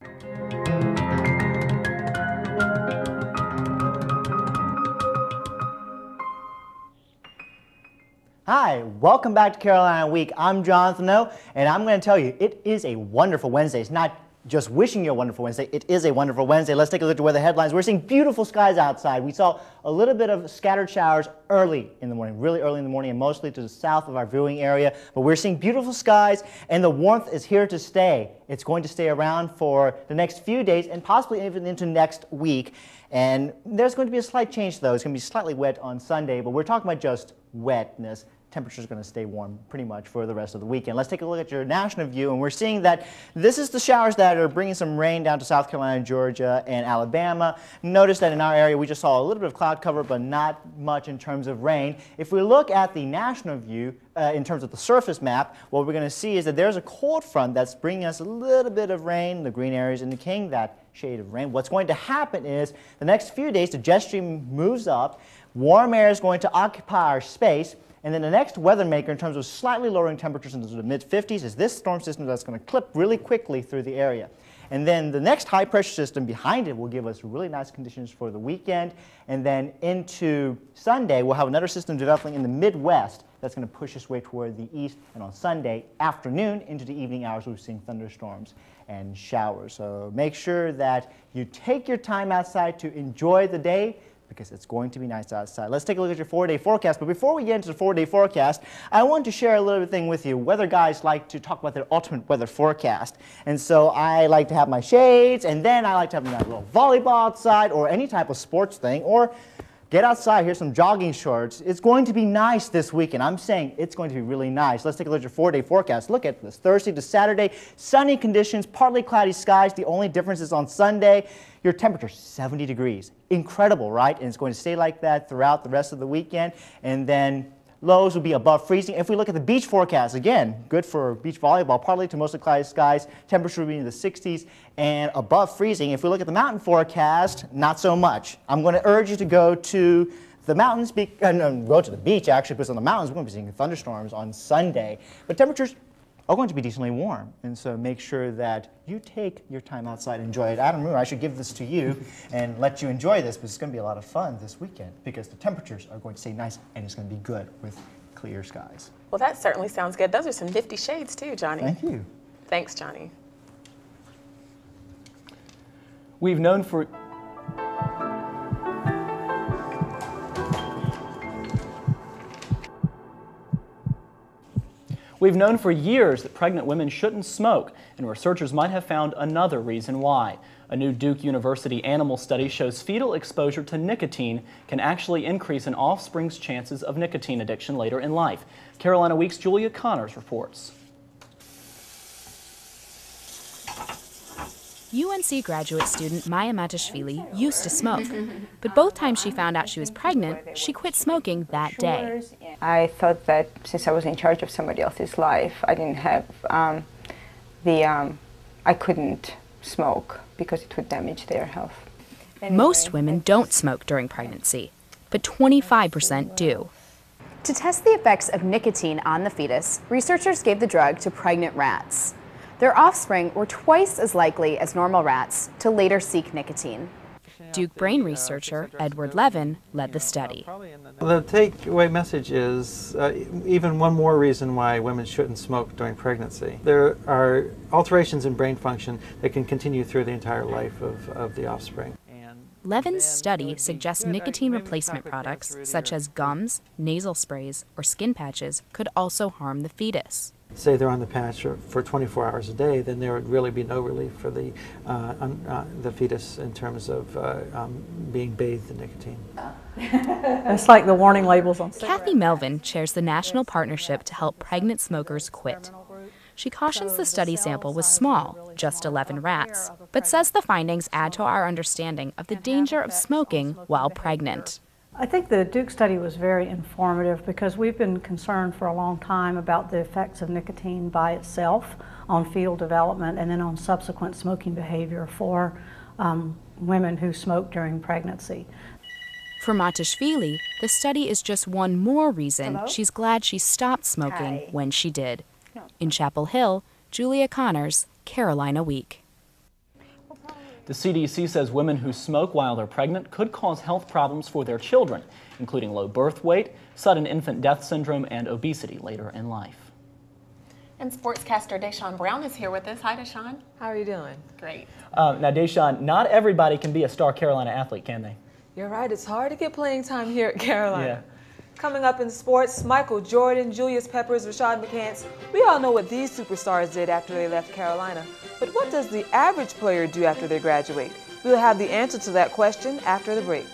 Hi, welcome back to Carolina Week. I'm Jonathan O, and I'm going to tell you, it is a wonderful Wednesday. It's not just wishing you a wonderful Wednesday, it is a wonderful Wednesday. Let's take a look at the weather headlines. We're seeing beautiful skies outside. We saw a little bit of scattered showers early in the morning, really early in the morning, and mostly to the south of our viewing area. But we're seeing beautiful skies, and the warmth is here to stay. It's going to stay around for the next few days and possibly even into next week. And there's going to be a slight change, though. It's going to be slightly wet on Sunday, but we're talking about just wetness. Temperature's going to stay warm pretty much for the rest of the weekend. Let's take a look at your national view, and we're seeing that this is the showers that are bringing some rain down to South Carolina, Georgia, and Alabama. Notice that in our area we just saw a little bit of cloud cover, but not much in terms of rain. If we look at the national view, in terms of the surface map, what we're going to see is that there's a cold front that's bringing us a little bit of rain. The green areas indicating that shade of rain. What's going to happen is the next few days the jet stream moves up, warm air is going to occupy our space, and then the next weather maker in terms of slightly lowering temperatures into the mid-50s is this storm system that's going to clip really quickly through the area. And then the next high pressure system behind it will give us really nice conditions for the weekend. And then into Sunday, we'll have another system developing in the Midwest that's going to push its way toward the east. And on Sunday afternoon into the evening hours, we're seeing thunderstorms and showers. So make sure that you take your time outside to enjoy the day, because it's going to be nice outside. Let's take a look at your 4-day forecast. But before we get into the 4-day forecast, I want to share a little thing with you. Weather guys like to talk about their ultimate weather forecast. And so I like to have my shades, and then I like to have my little volleyball outside, or any type of sports thing, or get outside, here's some jogging shorts. It's going to be nice this weekend. I'm saying it's going to be really nice. Let's take a look at your 4-day forecast. Look at this. Thursday to Saturday, sunny conditions, partly cloudy skies. The only difference is on Sunday, your temperature 70 degrees. Incredible, right? And it's going to stay like that throughout the rest of the weekend. And then lows will be above freezing. If we look at the beach forecast, again, good for beach volleyball, partly to mostly cloudy skies, temperature will be in the 60s and above freezing. If we look at the mountain forecast, not so much. I'm going to urge you to go to the mountains, go to the beach actually, because on the mountains we're going to be seeing thunderstorms on Sunday. But temperatures are going to be decently warm, and so make sure that you take your time outside and enjoy it. Adam Moore, I should give this to you and let you enjoy this, because it's going to be a lot of fun this weekend, because the temperatures are going to stay nice and it's going to be good with clear skies. Well, that certainly sounds good. Those are some nifty shades too, Johnny. Thank you. Thanks, Johnny. We've known for years that pregnant women shouldn't smoke, and researchers might have found another reason why. A new Duke University animal study shows fetal exposure to nicotine can actually increase an offspring's chances of nicotine addiction later in life. Carolina Week's Julia Connors reports. UNC graduate student Maya Matashvili used to smoke, but both times she found out she was pregnant, she quit smoking that day. I thought that since I was in charge of somebody else's life, I didn't have I couldn't smoke because it would damage their health. Most women don't smoke during pregnancy, but 25% do. To test the effects of nicotine on the fetus, researchers gave the drug to pregnant rats. Their offspring were twice as likely as normal rats to later seek nicotine. Duke brain researcher Edward Levin led the study. The takeaway message is even one more reason why women shouldn't smoke during pregnancy. There are alterations in brain function that can continue through the entire life of the offspring. Levin's study suggests nicotine replacement products, such as gums, nasal sprays, or skin patches, could also harm the fetus. Say they're on the patch for 24 hours a day, then there would really be no relief for the fetus in terms of being bathed in nicotine. It's like the warning labels on cigarettes. Kathy Melvin chairs the National Partnership to help pregnant smokers quit. She cautions the study sample was small, just 11 rats, but says the findings add to our understanding of the danger of smoking while pregnant. I think the Duke study was very informative because we've been concerned for a long time about the effects of nicotine by itself on fetal development and then on subsequent smoking behavior for women who smoke during pregnancy. For Matashvili, the study is just one more reason she's glad she stopped smoking when she did. In Chapel Hill, Julia Connors, Carolina Week. The CDC says women who smoke while they're pregnant could cause health problems for their children, including low birth weight, sudden infant death syndrome, and obesity later in life. And sportscaster Deshaun Brown is here with us. Hi, Deshaun. How are you doing? Great. Now, Deshaun, not everybody can be a star Carolina athlete, can they? You're right. It's hard to get playing time here at Carolina. Yeah. Coming up in sports, Michael Jordan, Julius Peppers, Rashad McCants. We all know what these superstars did after they left Carolina. But what does the average player do after they graduate? We'll have the answer to that question after the break.